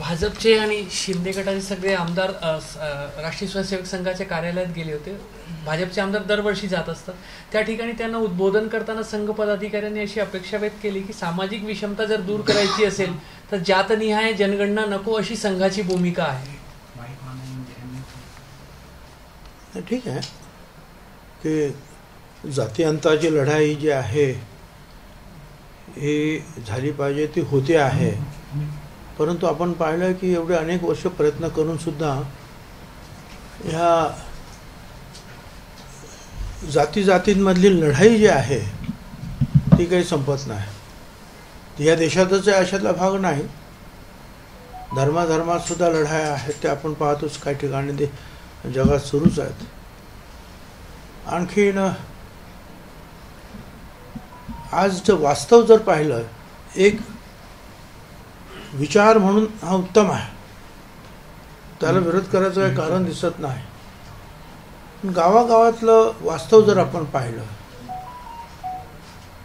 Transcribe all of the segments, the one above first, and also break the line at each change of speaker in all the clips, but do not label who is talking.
भाजपचे आणि शिंदे गटाचे सगळे आमदार राष्ट्रीय स्वयंसेवक संघाच्या कार्यालयात गेले होते. भाजपचे आमदार दरवर्षी जात असतात. त्या ठिकाणी त्यांना उद्बोधन करताना संघ पदाधिकाऱ्यांनी अशी अपेक्षा व्यक्त केली की सामाजिक विषमता जर दूर करायची असेल तर जातनिहाय जनगणना नको अशी संघाची भूमिका आहे.
ठीक आहे की जातीअंताची लढाई जी आहे ही झाली पाहिजे, ती होते आहे. परंतु आपण पाहिलं की एवढे अनेक वर्ष प्रयत्न करून सुद्धा ह्या जातींमधली लढाई जी आहे ती काही संपत नाही. ती या देशातच आहे अशातला भाग नाही. धर्मात सुद्धा लढाया आहेत, ते आपण पाहतोच. काही ठिकाणी ते जगात सुरूच आहेत. आणखीन आज वास्तव जर पाहिलं, एक विचार म्हणून हा उत्तम आहे, त्याला विरोध करायचं काही कारण दिसत नाही. गावागावातलं वास्तव जर आपण पाहिलं,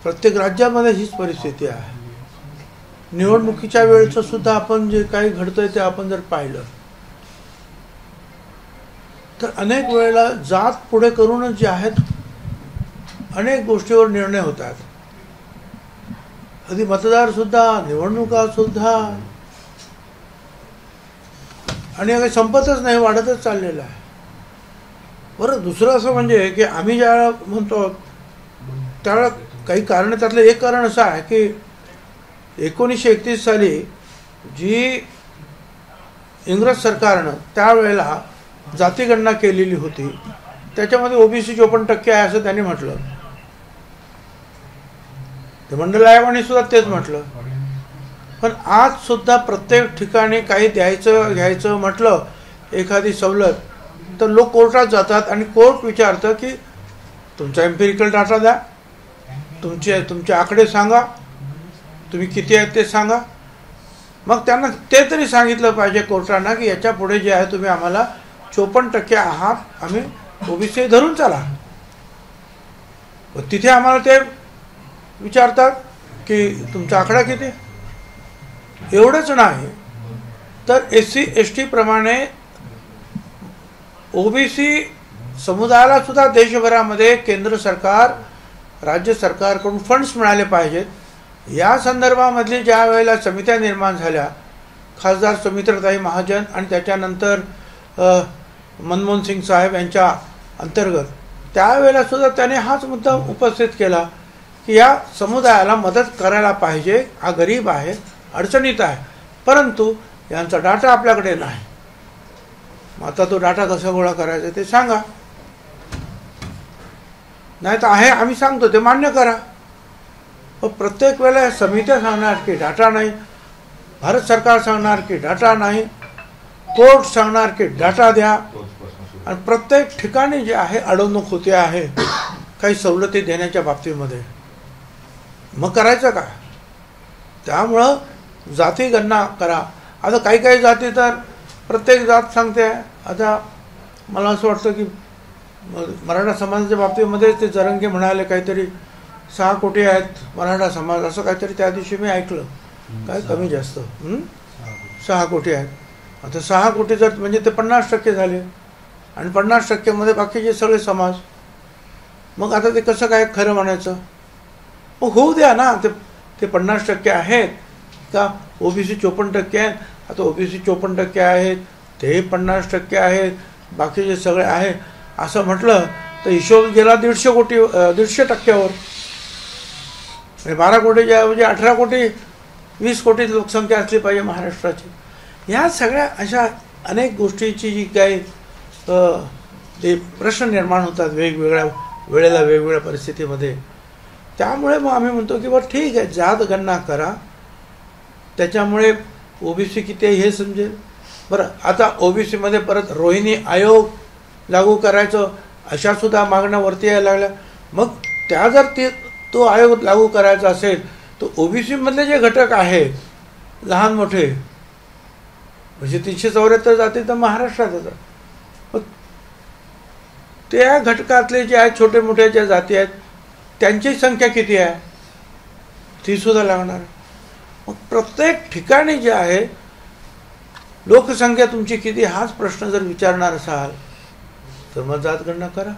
प्रत्येक राज्यामध्ये हीच परिस्थिती आहे. निवडणुकीच्या वेळेचं सुद्धा आपण जे काही घडतंय ते आपण जर पाहिलं तर अनेक वेळेला जात पुढे करूनच जे आहेत अनेक गोष्टीवर निर्णय होतात. कधी मतदार सुद्धा, निवडणुका सुद्धा, आणि काही संपतच नाही, वाढतच चाललेलं आहे. बरं, दुसरं असं म्हणजे की आम्ही ज्यावेळेला म्हणतो त्यावेळेला काही कारण, त्यातलं एक कारण असं आहे की 1931 साली जी इंग्रज सरकारनं त्यावेळेला जातीगणना केलेली होती त्याच्यामध्ये ओबीसी 54% आहे असं त्यांनी म्हटलं. ते मंडल आयोगाने सुद्धा तेच म्हटलं. पण आज सुद्धा प्रत्येक ठिकाणी काही द्यायचं घ्यायचं म्हटलं, एखादी सवलत, तर लोक कोर्टात जातात आणि कोर्ट विचारतं की तुमचा एम्पिरिकल डाटा द्या, तुमचे आकडे सांगा, तुम्ही किती आहेत ते सांगा. मग त्यांना ते तरी सांगितलं पाहिजे कोर्टांना की याच्या पुढे जे आहे तुम्ही आम्हाला 54% आहात, आम्ही ओबीसी धरून चला. तिथे आम्हाला ते विचारतात की तुमचा आकडा किती. एवढंच नाही तर SC ST प्रमाणे ओबीसी समुदायाला सुद्धा देशभरामध्ये केंद्र सरकार, राज्य सरकारकडून फंड्स मिळाले पाहिजेत. या संदर्भामधली ज्या वेळेला समित्या निर्माण झाल्या, खासदार सुमित्राताई महाजन आणि त्याच्यानंतर मनमोहन सिंग साहेब यांच्या अंतर्गत, त्यावेळेला सुद्धा त्याने हाच मुद्दा उपस्थित केला की या समुदायाला मदत करायला पाहिजे. हा गरीब आहे, अडचणीत आहे, परंतु यांचा डाटा आपल्याकडे नाही. मग आता तो डाटा कसा गोळा करायचा ते सांगा. नाही तर आहे आम्ही सांगतो ते मान्य करा. प्रत्येक वेळेला समित्या सांगणार की डाटा नाही, भारत सरकार सांगणार की डाटा नाही, कोर्ट सांगणार की डाटा द्या, आणि प्रत्येक ठिकाणी जे आहे अडवणूक होते आहे काही सवलती देण्याच्या बाबतीमध्ये. मग करायचं का? त्यामुळं जाती गणना करा. आता काही जाती तर प्रत्येक जात सांगते. आता मला असं वाटतं की मराठा समाजाच्या बाबतीमध्ये ते जरंगे म्हणाले काहीतरी 6 कोटी आहेत मराठा समाज, असं काहीतरी त्या दिवशी मी ऐकलं. काय कमी जास्त 6 कोटी आहेत. आता 6 कोटी जर म्हणजे ते 50% झाले, आणि 50% मध्ये बाकीचे सगळे समाज. मग आता ते कसं काय खरं म्हणायचं? मग होऊ द्या ना. ते 50% आहेत का? ओबीसी 54% आहेत. आता ओबीसी 54% आहेत, ते 50% आहेत, बाकीचे सगळे आहे असं म्हटलं तर हिशोब गेला 150% 12 कोटीच्या ऐवजी 18 कोटी 20 कोटी लोकसंख्या असली पाहिजे महाराष्ट्राची. ह्या सगळ्या अशा अनेक गोष्टीची जी काही ते प्रश्न निर्माण होतात वेगवेगळ्या वेळेला वेगवेगळ्या परिस्थितीमध्ये. त्यामुळे मग आम्ही म्हणतो की बरं ठीक आहे, जात गणना करा, त्याच्यामुळे ओबीसी किती आहे हे समजेल. बरं, आता ओबीसीमध्ये परत रोहिणी आयोग लागू करायचं अशा सुद्धा मागण्या वरती यायला लागल्या. मग त्या जर तो आयोग लागू करायचा असेल तर ओबीसीमधले जे घटक आहेत लहान मोठे, म्हणजे 374 जाती तर महाराष्ट्रात येतात, मग त्या घटकातले जे आहेत छोटे मोठे ज्या जाती आहेत त्यांची संख्या किती आहे ती सुद्धा लागणार. मग प्रत्येक ठिकाणी जे आहे लोकसंख्या तुमची किती हाच प्रश्न जर विचारणार असाल तर मग जातगणना करा.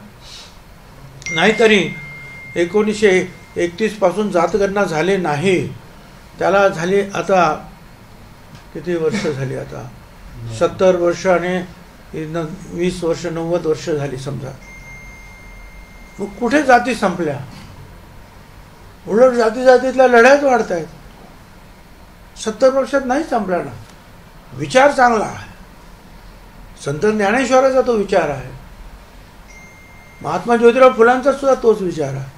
नाहीतरी 1931 पासून जातगणना झाले नाही, त्याला झाली आता किती वर्ष झाली, आता 70 वर्ष आणि 20 वर्ष 90 वर्ष झाली समजा. मग कुठे जाती संपल्या? उलट जातीतल्या लढाईच वाढत आहेत. 70 वर्षात नाही संपल्या ना. विचार चांगला आहे, संत ज्ञानेश्वराचा तो विचार आहे, महात्मा ज्योतिराव फुलांचा सुद्धा तोच विचार आहे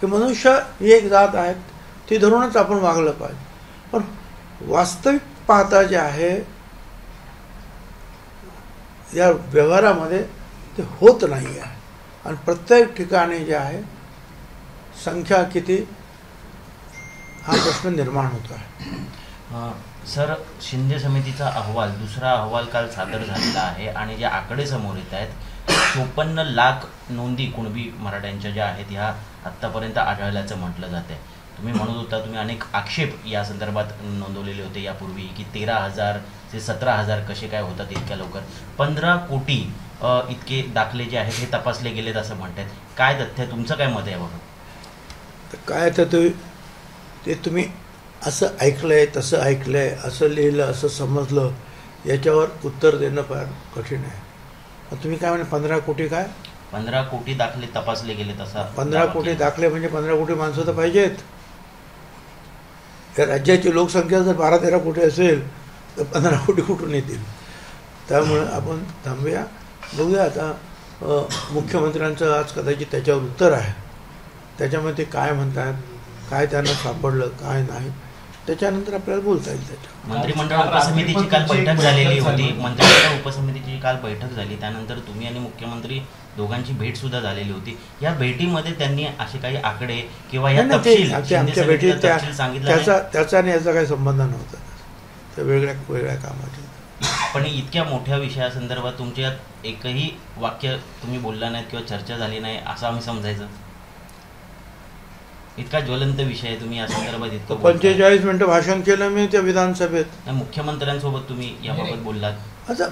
की मनुष्य ही एक जात आहे, ती धरूनच आपण वागलं पाहिजे. पण वास्तविक पाहता जे आहे या व्यवहारामध्ये ते होत नाही आहे. आणि प्रत्येक ठिकाणी जे आहे संख्या किती हा प्रश्न निर्माण होतो आहे.
सर, शिंदे समितीचा अहवाल, दुसरा अहवाल काल सादर झालेला आहे आणि जे आकडे समोर येत आहेत 54 लाख नोंदी कुणबी मराठ्यांच्या ज्या आहेत ह्या आत्तापर्यंत आढळल्याचं म्हटलं जात आहे. तुम्ही म्हणत होता, तुम्ही अनेक आक्षेप या संदर्भात नोंदवलेले होते यापूर्वी की 13,000 ते 17,000 कसे काय होतात इतक्या लवकर. 15 कोटी इतके दाखले जे आहेत हे तपासले गेलेत असं म्हणतात. काय तथ्य, तुमचं काय मत आहे याबाबत?
काय तर ते तुम्ही असं ऐकलंय, तसं ऐकलंय, असं लिहिलं, असं समजलं, याच्यावर उत्तर देणं फार कठीण आहे. तुम्ही काय म्हणे 15 कोटी काय?
15 कोटी दाखले तपासले गेलेत असा.
15 कोटी दाखले म्हणजे 15 कोटी माणसं तर पाहिजेत. या राज्याची लोकसंख्या जर 12-13 कोटी असेल तर 15 कोटी कुठून येतील? त्यामुळे आपण थांबूया, बघूया. आता मुख्यमंत्र्यांचं आज कदाचित त्याच्यावर उत्तर आहे, त्याच्यामध्ये ते काय म्हणतात, काय त्यांना सापडलं, काय नाही, त्याच्यानंतर आपल्याला बोलता येईल. त्याच्या
मंत्रिमंडळ उपसमितीची काल बैठक झालेली होती. मंत्रिमंडळ उपसमितीची काल बैठक झाली, त्यानंतर तुम्ही आणि मुख्यमंत्री दोघांची भेट सुद्धा झालेली होती. या भेटीमध्ये त्यांनी असे काही आकडे किंवा या तपशील
आमच्या भेटीत त्याचा आणि याचा काही संबंध नव्हता, त्या वेगळ्या कामाचे.
पण इतक्या मोठ्या विषयासंदर्भात तुमच्यात एकही वाक्य तुम्ही बोलला नाहीत किंवा चर्चा झाली नाही असं आम्ही समजायचं? इतका ज्वलंत विषय, तुम्ही या संदर्भात इतकं
45 मिनिटं भाषण केलं मी त्या विधानसभेत.
मुख्यमंत्र्यांसोबत तुम्ही याबाबत बोललात.
आता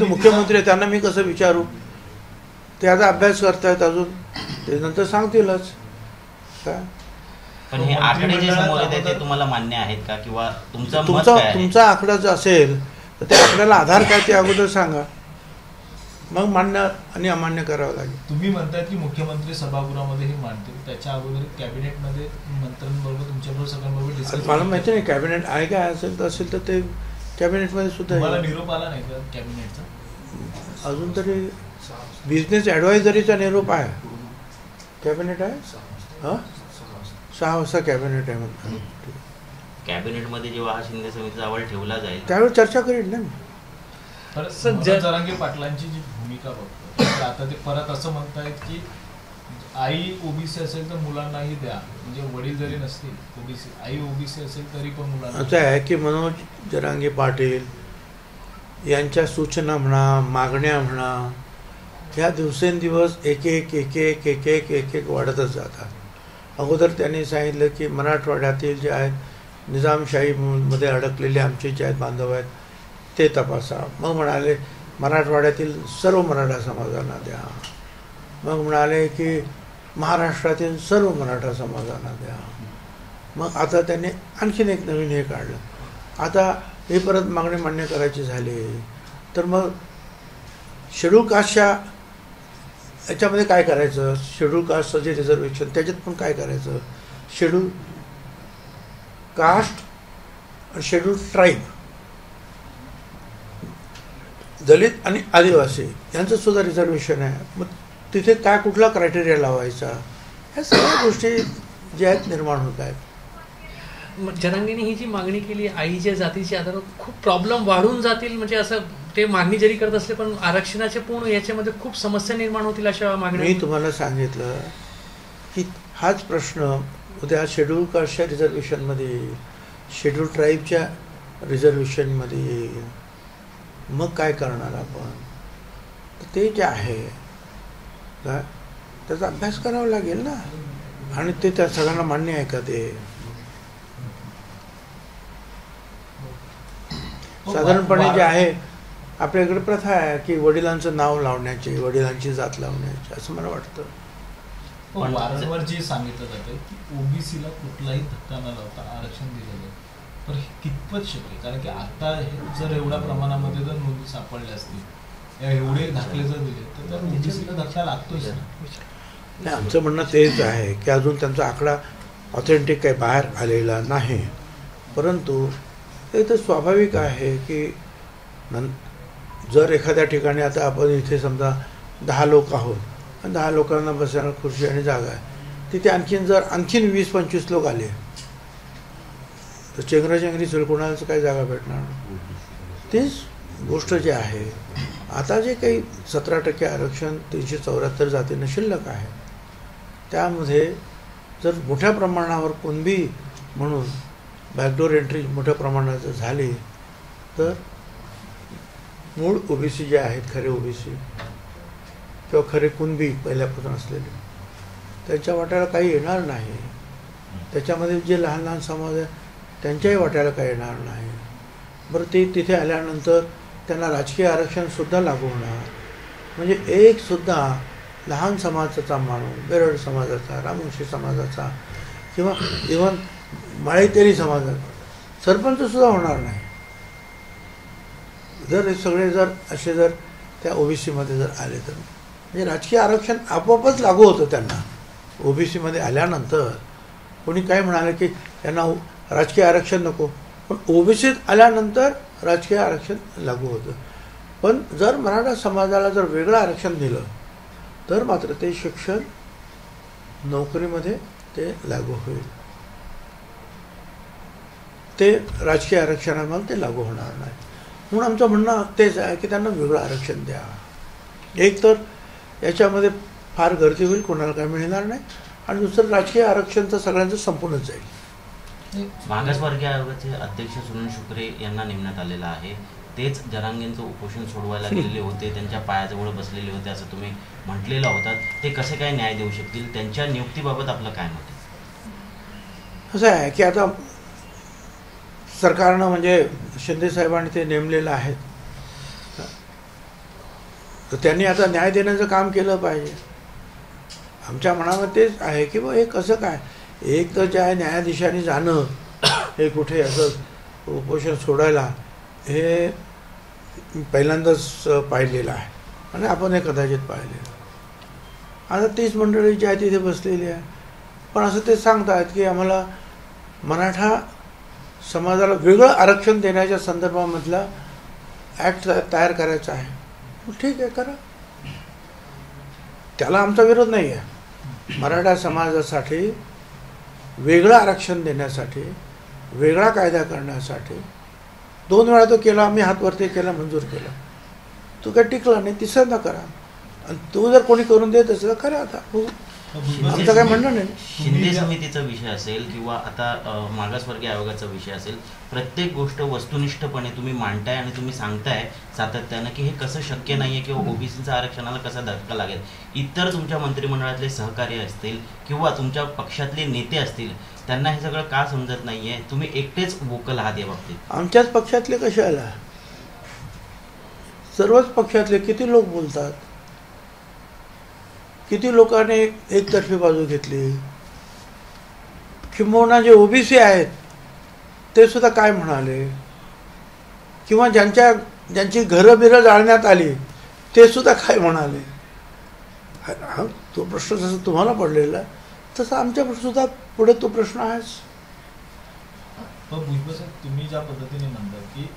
मुख्यमंत्री त्यांना मी कसं विचारू? ते आता अभ्यास करतायत अजून, ते नंतर सांगतीलच काय.
पण हे आकडे जे समोर येते ते तुम्हाला मान्य आहेत का, किंवा तुमचा
आकडा जर असेल तर त्या आकड्याला आधार काय ते अगोदर सांगा, मग मान्य आणि अमान्य करावं लागेल.
तुम्ही म्हणतायत की मुख्यमंत्री सभागृहामध्ये हे मांडतील, त्याच्या अगोदर कॅबिनेटमध्ये मंत्र्यांबरोबर तुमच्याबरोबर सगळ्यांबरोबर डिस्कस.
मला माहिती नाही कॅबिनेट आहे काय, असेल तर ते कॅबिनेटमध्ये सुद्धा.
मला निरोप आला नाही का कॅबिनेटचा?
अजून तरी बिझनेस ॲडवायझरीचा निरोप आहे. कॅबिनेट आहे 6 वाजता कॅबिनेट आहे म्हणतात.
कॅबिनेटमध्ये जेव्हा हा शिंदे समितीचा अहवाल ठेवला जाईल
त्यावेळी चर्चा करेल ना.
जरांगे पाटलांची जी भूमिका बघतो, आता ते परत असं म्हणतायत की आई ओबीसी असेल तर मुलांनाही द्या, म्हणजे वडील जरी नसतील ओबीसी, आई ओबीसी असेल तरी पण मुलांना.
असं आहे की मनोज जरांगे पाटील यांच्या सूचना म्हणा, मागण्या म्हणा, ह्या दिवसेंदिवस एक वाढतच जातात. अगोदर त्यांनी सांगितलं की मराठवाड्यातील जे आहेत निजामशाहीमध्ये अडकलेले आमचे जे आहेत बांधव आहेत ते तपासा. मग म्हणाले मराठवाड्यातील सर्व मराठा समाजांना द्या. मग म्हणाले की महाराष्ट्रातील सर्व मराठा समाजांना द्या. मग आता त्यांनी आणखीन एक नवीन हे काढलं. आता हे परत मागणी मान्य करायची झाली तर मग शेड्यूल कास्टच्या याच्यामध्ये काय करायचं? शेड्यूल कास्टचं जे रिझर्वेशन त्याच्यात पण काय करायचं? शेड्यूल कास्ट आणि शेड्यूल ट्राईब, दलित आणि आदिवासी यांचं सुद्धा रिझर्वेशन आहे. मग तिथे काय कुठला क्रायटेरिया लावायचा, ह्या सगळ्या गोष्टी ज्या आहेत निर्माण होत आहेत.
जरांगेने ही जी मागणी केली आईच्या जातीच्या आधारावर खूप प्रॉब्लेम वाढून जातील, म्हणजे असं ते मागणी जरी करत असले पण आरक्षणाचे पूर्ण याच्यामध्ये खूप समस्या निर्माण होतील अशा मागण्या.
मी तुम्हाला सांगितलं की हाच प्रश्न उद्या शेड्यूल कास्टच्या रिझर्वेशनमध्ये, शेड्यूल ट्राईबच्या रिझर्वेशनमध्ये येईल. मग काय करणार आपण? तर ते जे आहे काय त्याचा अभ्यास करावा लागेल ना. आणि ते त्या सगळ्यांना मान्य आहे का ते? साधारणपणे जे आहे आपल्याकडे प्रथा आहे की वडिलांचं नाव लावण्याची, वडिलांची जात लावण्याची, असं मला वाटतं.
वारंवार जे सांगितलं जातं की ओबीसीला कुठलाही धक्का न लावता आरक्षण दिलेलं आहे, पण हे कितपत शक्य? कारण की आता जर एवढ्या प्रमाणामध्ये जर नोंदी सापडल्या असतील, एवढे दाखले जर दिले तर त्या ओबीसीला धक्का लागतोच ना.
नाही, आमचं म्हणणं तेच आहे की अजून त्यांचा आकडा ऑथेंटिक काही बाहेर आलेला नाही, परंतु ते तर स्वाभाविक आहे की जर एखाद्या ठिकाणी आता आपण इथे समजा 10 लोक आहोत आणि 10 लोकांना बसायला खुर्ची आणि जागा आहे, तिथे आणखीन 20-25 लोक आले तर चेंगराचेंगरी होईल, कोणालाच काही जागा भेटणार. तीच गोष्ट जी आहे, आता जे काही 17% आरक्षण 374 जातींना शिल्लक आहे, त्यामध्ये जर मोठ्या प्रमाणावर कुणबी म्हणून बॅकडोर एंट्री मोठ्या प्रमाणात झाली तर मूळ ओबीसी जे आहेत, खरे ओबीसी किंवा खरे कुणबी पहिल्यापासून असलेले, त्यांच्या वाट्याला काही येणार नाही. त्याच्यामध्ये जे लहान लहान समाज आहे त्यांच्याही वाट्याला काही येणार नाही. बरं, ते तिथे आल्यानंतर त्यांना राजकीय आरक्षणसुद्धा लागू होणार. म्हणजे एकसुद्धा लहान समाजाचा माणूस, बेरड समाजाचा, रामवंशी समाजाचा किंवा इव्हन माळीतेरी समाजाचा सरपंचसुद्धा होणार नाही. जर हे सगळे असे त्या ओबीसीमध्ये जर आले तर म्हणजे राजकीय आरक्षण आपोआपच लागू होतं त्यांना. ओबीसीमध्ये आल्यानंतर कोणी काय म्हणाले की त्यांना राजकीय आरक्षण नको, पण ओबीसीत आल्यानंतर राजकीय आरक्षण लागू होतं. पण जर मराठा समाजाला जर वेगळं आरक्षण दिलं तर मात्र ते शिक्षण, नोकरीमध्ये ते लागू होईल. ते राजकीय आरक्षणामध्ये ते लागू होणार नाही. म्हणून आमचं म्हणणं तेच आहे की त्यांना वेगळं आरक्षण द्या. एक तर याच्यामध्ये फार गर्दी होईल, कोणाला काय मिळणार नाही, आणि दुसरं राजकीय आरक्षण तर सगळ्यांचं संपूनच जाईल.
मागासवर्गीय आयोगाचे अध्यक्ष सुनील शुक्रे यांना नेमण्यात आलेलं आहे. तेच जरांगेंचं उपोषण सोडवायला गेलेले होते, त्यांच्या पायाजवळ बसलेले होते असं तुम्ही म्हटलेलं होता. ते कसे काय न्याय देऊ शकतील? त्यांच्या नियुक्तीबाबत आपलं काय मत आहे?
असं आहे की आता सरकारनं म्हणजे शिंदे साहेबांनी ते नेमलेलं आहे, तर त्यांनी आता न्याय देण्याचं काम केलं पाहिजे. आमच्या मनामध्ये तेच आहे की हे कसं काय, एक तर जे आहे न्यायाधीशांनी जाणं, हे कुठे असं उपोषण सोडायला, हे पहिल्यांदाच पाहिलेलं आहे आणि आपण हे कदाचित पाहिलेलं. आता 30 मंडळी जी आहे तिथे बसलेली आहे, पण असं ते सांगत आहेत की आम्हाला मराठा समाजाला वेगळं आरक्षण देण्याच्या संदर्भामधला ॲक्ट तयार करायचा आहे. ठीक आहे, करा, त्याला आमचा विरोध नाही आहे. मराठा समाजासाठी वेगळं आरक्षण देण्यासाठी, वेगळा कायदा करण्यासाठी 2 वेळा तो केला, आम्ही हातवरती केला, मंजूर केला, तो काही टिकला नाही, तिसऱ्यांदा करा. आणि तो जर कोणी करून देत असेल तर करा. आता आमचं काय म्हणणं नाही.
शिंदे समितीचा विषय असेल किंवा आता मागासवर्गीय आयोगाचा विषय असेल, प्रत्येक गोष्ट वस्तुनिष्ठपणे तुम्ही मांडताय आणि तुम्ही सांगताय सातत्यानं की हे कसं शक्य नाहीये किंवा ओबीसीच्या आरक्षणाला कसा धक्का लागेल. इतर तुमच्या मंत्रिमंडळातले सहकारी असतील किंवा तुमच्या पक्षातले नेते असतील, त्यांना हे सगळं का समजत नाहीये? तुम्ही एकटेच वोकल आहात या बाबतीत.
आमच्याच पक्षातले कशाला, सर्वच पक्षातले किती लोक बोलतात, किती लोकांनी एकतर्फी बाजू घेतली. किंबहुना जे ओबीसी आहेत ते सुद्धा काय म्हणाले, किंवा ज्यांची घरं बिरं जाळण्यात आली ते सुद्धा काय म्हणाले. तो प्रश्न जसं तुम्हाला पडलेला तसं आमच्या सुद्धा पुढे तो प्रश्न आहेच.
पण भुजबळ साहेब, तुम्ही ज्या पद्धतीने म्हणता की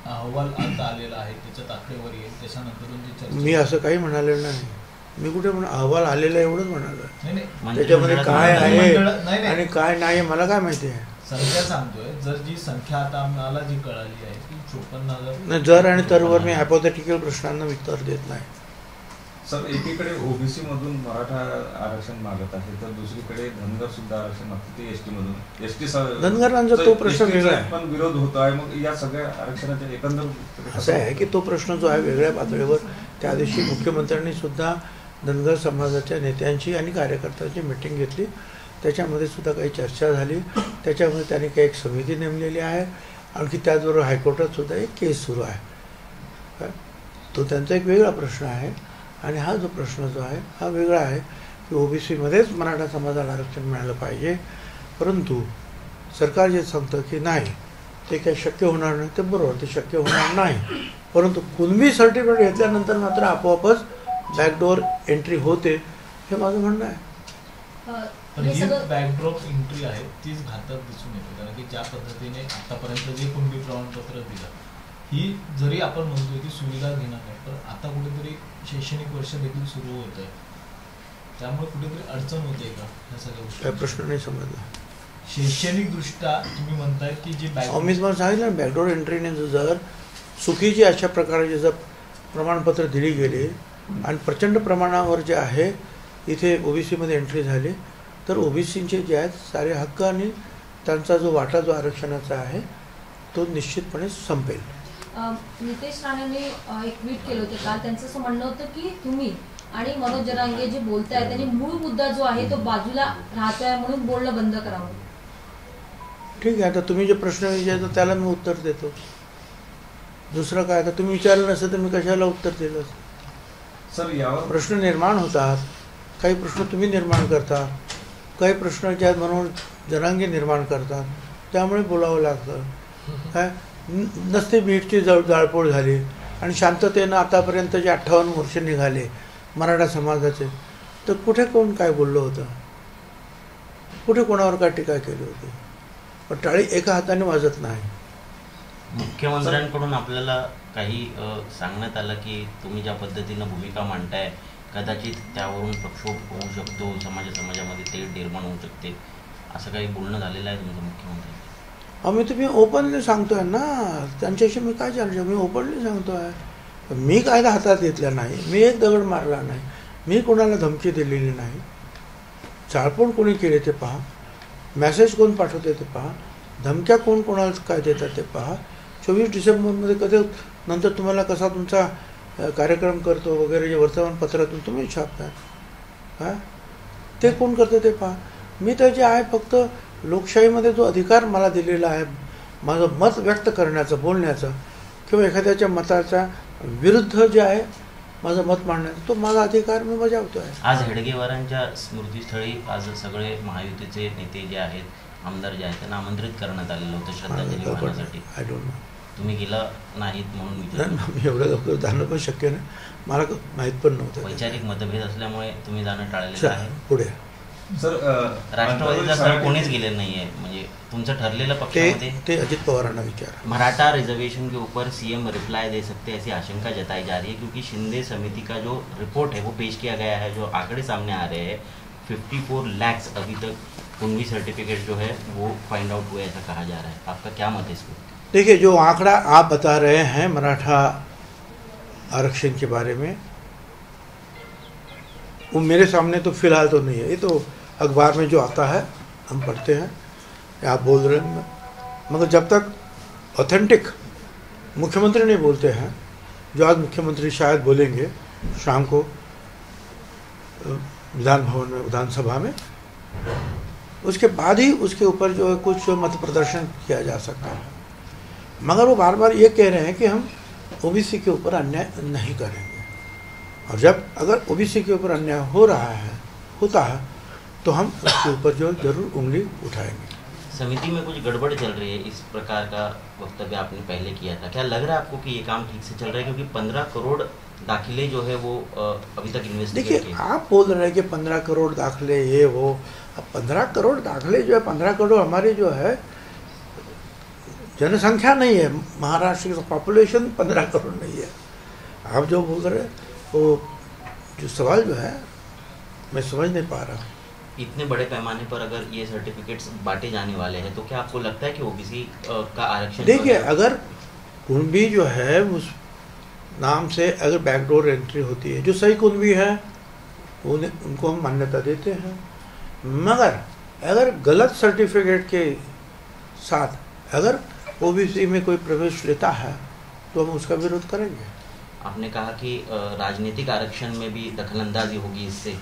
अहवाल आता आलेला आहे, त्याच्यात आकडेवारी येईल, त्याच्यानंतर
मी असं काही म्हणालेलं नाही. मी कुठे अहवाल आलेला एवढंच म्हणालो. त्याच्यामध्ये
मंत्रिमंडळात
काय आहे
नाही.
आणि काय नाही मला काय माहिती आहे.
संख्या सांगतोय, जर जी संख्या आता आम्हाला जी कळाली आहे ती 54,000.
जर आणि तरवर मी हायपोथेटिकल प्रश्नांना उत्तर देत नाही.
सर, एकीकडे ओबीसी मधून मराठा आरक्षण मागत आहे, तर दुसरीकडे धनगर सुद्धा आरक्षण मागते, ते एसटी मधून. एसटी
धनगरांचा तो प्रश्न वेगळा आहे,
पण विरोध होत आहे. मग या सगळ्या आरक्षणाच्या एकंदर
असं आहे की तो प्रश्न जो आहे वेगळ्या पातळीवर, त्या दिवशी मुख्यमंत्र्यांनी सुद्धा धनगर समाजाच्या नेत्यांची आणि कार्यकर्त्यांची मीटिंग घेतली. त्याच्यामध्ये सुद्धा काही चर्चा झाली. त्याच्यामध्ये त्यांनी काही एक समिती नेमलेली आहे आणखी त्याचबरोबर हायकोर्टात सुद्धा एक केस सुरू आहे. काय तो त्यांचा एक वेगळा प्रश्न आहे. आणि हा जो प्रश्न जो आहे हा वेगळा आहे की ओबीसीमध्येच मराठा समाजाला आरक्षण मिळालं पाहिजे. परंतु सरकार जे सांगतं की नाही ते काही शक्य होणार नाही, ते बरोबर, ते शक्य होणार नाही. परंतु कुणबी सर्टिफिकेट घेतल्यानंतर मात्र आपोआपच बॅकडोअर एंट्री होते, हे माझं म्हणणं आहे.
पण ही बॅकड्रॉप एंट्री आहे तीच घातक दिसून येते. कारण की ज्या पद्धतीने आतापर्यंत जे कुणबी प्रमाणपत्र दिलं, ही जरी आपण म्हणतोय की सुविधा घेणार नाही, पण आता कुठेतरी शैक्षणिक वर्ष देखील सुरू होत आहे, त्यामुळे कुठेतरी अडचण होते का ह्या सगळ्या गोष्टी?
काय प्रश्न नाही समजला.
शैक्षणिक दृष्ट्या तुम्ही म्हणताय की जी
मी तुम्हाला सांगितलं बॅकडोर एंट्रीने जर चुकीची अशा प्रकारचे जर प्रमाणपत्र दिली गेली आणि प्रचंड प्रमाणावर जे आहे इथे ओबीसीमध्ये एंट्री झाली, तर ओबीसीचे जे आहेत सारे हक्क आणि त्यांचा जो वाटा जो आरक्षणाचा आहे तो निश्चितपणे संपेल.
नितेश राणेंनी एक ट्विट केलं होतं काल. त्यांचं असं म्हणणं होतं की तुम्ही आणि मनोज जरांगे जे बोलताय त्यांनी मूळ मुद्दा जो आहे तो बाजूला राहतोय म्हणून बोलणं बंद करावं.
ठीक आहे, आता तुम्ही जे प्रश्न विचारता त्याला मी उत्तर देतो. दुसरं काय, आता तुम्ही विचारलं नसतं तर मी कशाला उत्तर दिलं?
सर यावर
प्रश्न निर्माण होतात, काही प्रश्न तुम्ही निर्माण करता, काही प्रश्न जे आहेत म्हणून जरांगे निर्माण करतात, त्यामुळे बोलावं लागतं. काय नसते बीटची जाळपोळ झाली आणि शांततेनं आतापर्यंत जे 58 वर्ष निघाले मराठा समाजाचे, तर कुठे कोण काय बोललं होतं? कुठे कोणावर काय टीका केली होती? पण टाळी एका हाताने वाजत नाही.
मुख्यमंत्र्यांकडून आपल्याला काही सांगण्यात आलं की तुम्ही ज्या पद्धतीनं भूमिका मांडताय कदाचित त्यावरून प्रक्षोभ होऊ शकतो, समाजामध्ये तेढ निर्माण होऊ शकते, असं काही बोलणं झालेलं आहे तुमचं मुख्यमंत्री?
आम्ही तुम्ही ओपनली सांगतोय ना, त्यांच्याशी मी काय चर्चा, मी ओपनली सांगतोय. मी कायदा हातात घेतला नाही, मी एक दगड मारला नाही, मी कोणाला धमकी दिलेली नाही. चाळपोळ कोणी केले ते पहा, मेसेज कोण पाठवते ते पहा, धमक्या कोण कोणाला काय देतात ते पहा. 24 डिसेंबरमध्ये कधी नंतर तुम्हाला कसा तुमचा कार्यक्रम करतो वगैरे जे वर्तमानपत्रातून तुम्ही छापताय, हां ते कोण करतं ते पहा. मी तर जे आहे फक्त लोकशाहीमध्ये जो अधिकार मला दिलेला आहे माझं मत व्यक्त करण्याचं, बोलण्याचं किंवा एखाद्याच्या मताच्या विरुद्ध जे आहे माझं मत मांडण्याचा, तो माझा अधिकार मी बजावतो आहे.
आज हेडगेवारांच्या स्मृतीस्थळी आज सगळे महायुतीचे नेते जे आहेत, आमदार जे आहेत, त्यांना आमंत्रित करण्यात आलेलं होतं श्रद्धांजली वाहण्यासाठी.
आय डोंट नो,
तुम्ही गेला नाहीत म्हणून
मी एवढं लवकर जाणं पण शक्य नाही, मला माहीत पण नव्हतं.
वैचारिक मतभेद असल्यामुळे तुम्ही जाणं टाळलेलं आहे.
पुढे
सर
राष्ट्रवादीचा सर कोणीच गेलेलं नाहीये, म्हणजे तुमचं ठरलेलं पक्षामध्ये
ते अजित पवारांना विचार.
मराठा रिजर्वेशन के ऊपर सीएम रिप्लाई दे सकते ऐसी आशंका जताई जा रही है, क्योंकि शिंदे समिति का जो रिपोर्ट है वो पेश किया गया है, जो आंकड़े सामने आ रहे हैं 54 लाख अभी तक कुणबी सर्टिफिकेट जो है वो फाइंड आउट हुए, ऐसा कहा जा रहा है. आपका क्या मत है इसको?
देखिए, जो आंकड़ा आप बता रहे हैं मराठा आरक्षण के बारे में, वो मेरे सामने तो फिलहाल तो नहीं है. ये तो अखबार में जो आता है हम पढ़ते हैं, आप बोल रहे हैं, मगर जब तक ऑथेंटिक मुख्यमंत्री नहीं बोलते हैं, जो आज मुख्यमंत्री शायद बोलेंगे शाम को विधान भवन में, विधानसभा में, उसके बाद ही उसके ऊपर जो है कुछ मत प्रदर्शन किया जा सकता है. मगर वो बार बार ये कह रहे हैं कि हम ओबीसी के ऊपर अन्याय नहीं करेंगे, और जब अगर ओबीसी के ऊपर अन्याय होता है तो हम उसके ऊपर जो जरूर उंगली उठाएंगे.
समिति में कुछ गड़बड़ चल रही है, इस प्रकार का वक्तव्य आपने पहले किया था. क्या लग रहा है आपको कि ये काम ठीक से चल रहा है? क्योंकि 15 करोड़ दाखिले जो है वो अभी तक इन्वेस्टिगेट
देखिए, आप बोल रहे हैं कि 15 करोड़ दाखिले ये वो. अब 15 करोड़ दाखिले जो है, 15 करोड़ हमारी जो है जनसंख्या नहीं है, महाराष्ट्र की पॉपुलेशन 15 करोड़ नहीं है. आप जो बोल रहे हैं वो जो सवाल जो है मैं समझ नहीं पा रहा.
इतने बड़े पैमाने पर अगर ये सर्टिफिकेट्स बांटे जाने वाले हैं तो क्या आपको लगता है कि ओबीसी का आरक्षण?
देखिए, अगर कुणबी जो है उस नाम से अगर बैकडोर एंट्री होती है, जो सही कुणबी है उनको हम मान्यता देते हैं. मगर अगर गलत सर्टिफिकेट के साथ अगर ओबीसी में कोई प्रवेश लेता है तो हम उसका विरोध करेंगे.
आपने कहा कि राजनीतिक आरक्षण में भी दखलंदाजी होगी इससे.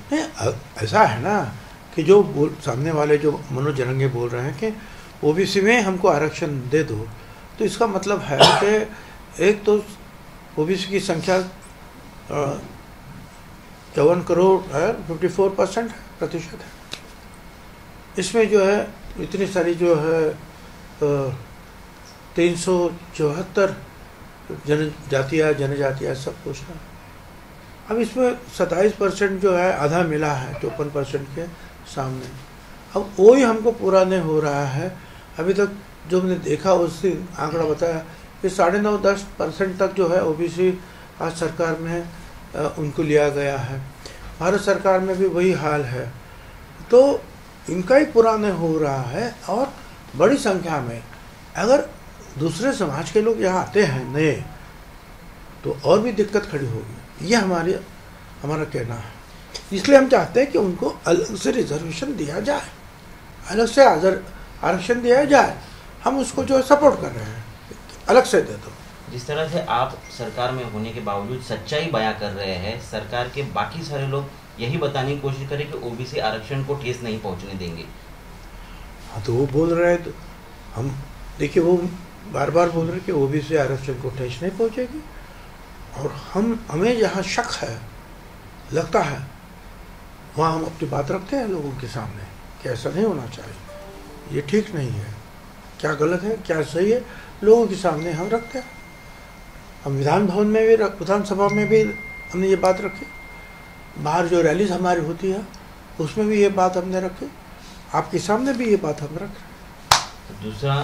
ऐसा है ना कि जो सामने वाले जो मनोज जरंगे बोल रहे हैं कि ओबीसी में हमको आरक्षण दे दो, तो इसका मतलब है कि एक तो ओबीसी की संख्या 54 करोड़ है, 54% प्रतिशत है। इसमें जो है इतनी सारी जो है 374 जनजातियाँ सब कुछ है। अब इसमें 27% जो है आधा मिला है 54% के सामने। अब वही हमको पूरा नहीं हो रहा है। अभी तक जो मैंने देखा उससे आंकड़ा बताया कि 9.5-10% तक जो है ओबीसी आज सरकार में उनको लिया गया है। भारत सरकार में भी वही हाल है। तो इनका ही पूरा नहीं हो रहा है और बड़ी संख्या में अगर दूसरे समाज के लोग यहाँ आते हैं नए तो और भी दिक्कत खड़ी होगी। ये हमारा कहना है। इसलिए हम चाहते हैं कि उनको अलग से रिजर्वेशन दिया जाए, अलग से आरक्षण दिया जाए। हम उसको जो है सपोर्ट कर रहे हैं, अलग से दे दो।
जिस तरह से आप सरकार में होने के बावजूद सच्चाई बयां कर रहे हैं, सरकार के बाकी सारे लोग यही बताने की कोशिश करें कि ओबीसी आरक्षण को ठेस नहीं पहुंचने देंगे।
हाँ, तो वो बोल रहे हैं, तो हम देखिए वो बार बार बोल रहे हैं कि ओबीसी आरक्षण को ठेस नहीं पहुंचेगी। और हमें जहाँ शक है, लगता है, वहाँ हम अपनी बात रखते हैं लोगों के सामने कि ऐसा नहीं होना चाहिए, ये ठीक नहीं है, क्या गलत है क्या सही है, लोगों के सामने हम रखते हैं। हम विधान भवन में भी, विधानसभा में भी हमने ये बात रखी, बाहर जो रैलीज हमारी होती है उसमें भी ये बात हमने रखी, आपके सामने भी ये बात हम रख रहे हैं।
दूसरा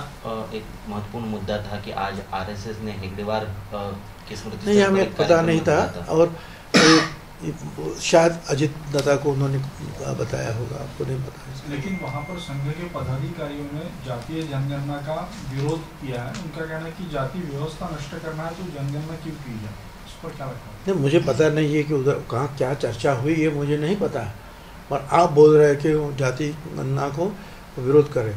एक महत्वपूर्ण मुद्दा था कि आज आरएसएस ने हेगडेवार की स्मृति
नहीं, हमें पता नहीं था और शायद अजित दादा को उन्होंने बताया होगा, आपको नहीं पता।
लेकिन वहाँ पर संघ के पदाधिकारियों ने जातीय जनगणना का विरोध किया है। उनका कहना है कि जाति व्यवस्था नष्ट करना है तो जनगणना क्यों की जाए, उस पर क्या लगता है?
नहीं, मुझे पता नहीं है कि उधर कहाँ क्या चर्चा हुई, ये मुझे नहीं पता है। और आप बोल रहे हैं कि जाति गणना को विरोध करें,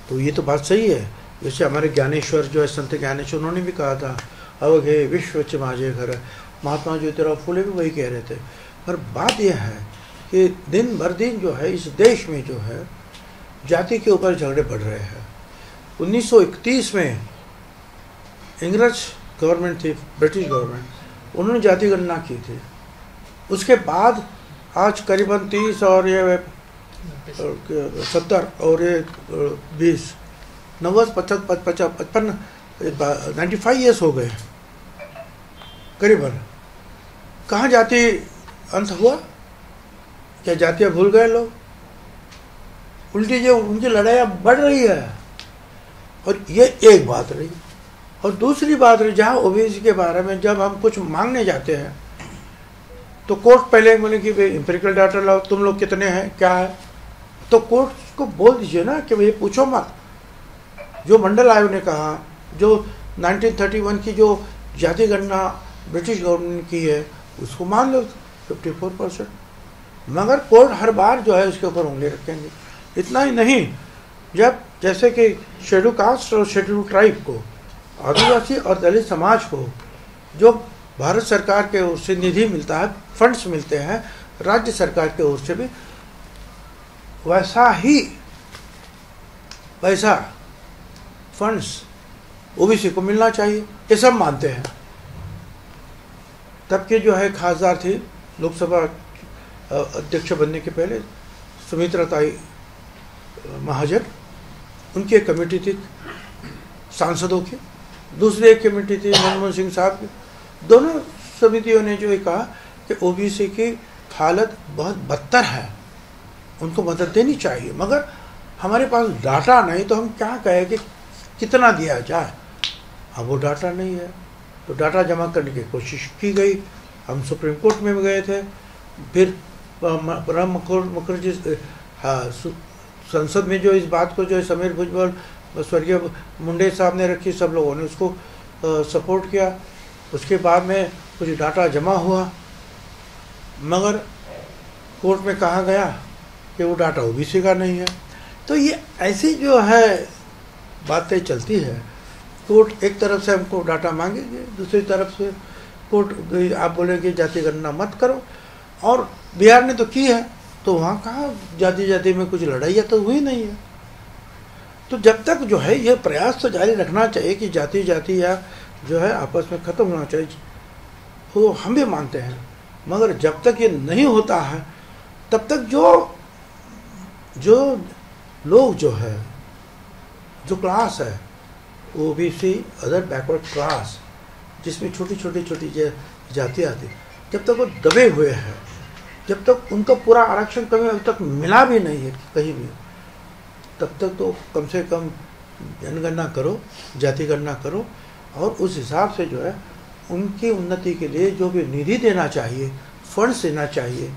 तो ये तो बात सही है। जैसे हमारे ज्ञानेश्वर जो है, संत ज्ञानेश्वर, उन्होंने भी कहा था अवघे विश्व च माझे घर। महात्मा ज्योतिराव फुले भी वही कह रहे थे। पर बात यह है कि दिन भर दिन जो है इस देश में जो है जाति के ऊपर झगड़े बढ़ रहे हैं। 1931 में इंग्रज गवर्नमेंट थी, ब्रिटिश गवर्नमेंट, उन्होंने जाति गणना की थी। उसके बाद आज करीबन 30 और ये 70 और ये 20, 90, 55, 95 ईयर्स हो गए करीबन। कहाँ जाति अंत हुआ? क्या जातियाँ भूल गए लोग? उल्टी जो उनकी लड़ाइयाँ बढ़ रही है। और ये एक बात रही। और दूसरी बात रही, जहाँ ओबीसी के बारे में जब हम कुछ मांगने जाते हैं तो कोर्ट पहले बोले कि भाई एम्पिरिकल डाटा लाओ, तुम लोग कितने हैं क्या है। तो कोर्ट को बोल दीजिए ना कि भाई पूछो मत। जो मंडल आयोग ने कहा, जो 1931 की जो जाति गणना ब्रिटिश गवर्नमेंट की है उसको मान लो 54%। मगर कोर्ट हर बार जो है उसके ऊपर उंगली रखेंगे। इतना ही नहीं, जब जैसे कि शेड्यूल कास्ट और शेड्यूल ट्राइब को, आदिवासी और दलित समाज को जो भारत सरकार के ओर से निधि मिलता है, फंड्स मिलते हैं, राज्य सरकार के ओर से भी वैसा फंड्स ओबीसी को मिलना चाहिए, ये सब मानते हैं। तब के जो है खासदार थी लोकसभा अध्यक्ष बनने के पहले सुमित्रा ताई महाजन, उनकी एक कमेटी थी सांसदों की, दूसरी एक कमेटी थी मनमोहन सिंह साहब की। दोनों समितियों ने जो कहा कि ओबीसी की हालत बहुत बदतर है, उनको मदद देनी चाहिए। मगर हमारे पास डाटा नहीं, तो हम क्या कहें कि कितना दिया जाए। अब वो डाटा नहीं है, तो डाटा जमा करने की कोशिश की गई। हम सुप्रीम कोर्ट में भी गए थे, फिर प्रणब मुखर्जी संसद में जो इस बात को जो समीर भुजबल, स्वर्गीय मुंडे साहब ने रखी, सब लोगों ने उसको सपोर्ट किया। उसके बाद में कुछ डाटा जमा हुआ, मगर कोर्ट में कहा गया कि वो डाटा ओबीसी का नहीं है। तो ये ऐसी जो है बातें चलती है। कोर्ट एक तरफ से हमको डाटा मांगेंगे, दूसरी तरफ से कोर्ट आप बोलेंगे जाति गणना मत करो। और बिहार ने तो की है, तो वहाँ कहाँ जाति जाति में कुछ लड़ाइयाँ तो हुई नहीं है। तो जब तक जो है ये प्रयास तो जारी रखना चाहिए कि जाति जाति या जो है आपस में ख़त्म होना चाहिए, वो हम भी मानते हैं, मगर जब तक ये नहीं होता है तब तक जो लोग जो है, जो क्लास है ओबीसी अदर बैकवर्ड क्लास, जिसमें छोटी छोटी जाति आती, जब तक वो दबे हुए हैं, जब तक उनका पूरा आरक्षण कभी अभी तक मिला भी नहीं है कहीं भी, तब तक तो कम से कम जनगणना करो, जाति गणना करो, और उस हिसाब से जो है उनकी उन्नति के लिए जो भी निधि देना चाहिए, फंड्स देना चाहिए,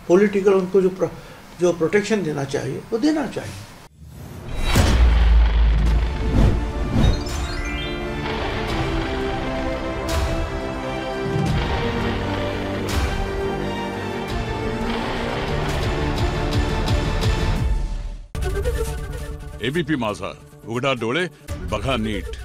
पॉलिटिकल उनको जो प्रोटेक्शन देना चाहिए वो देना चाहिए।
एबीपी माझा, उघडा डोळे बघा नीट।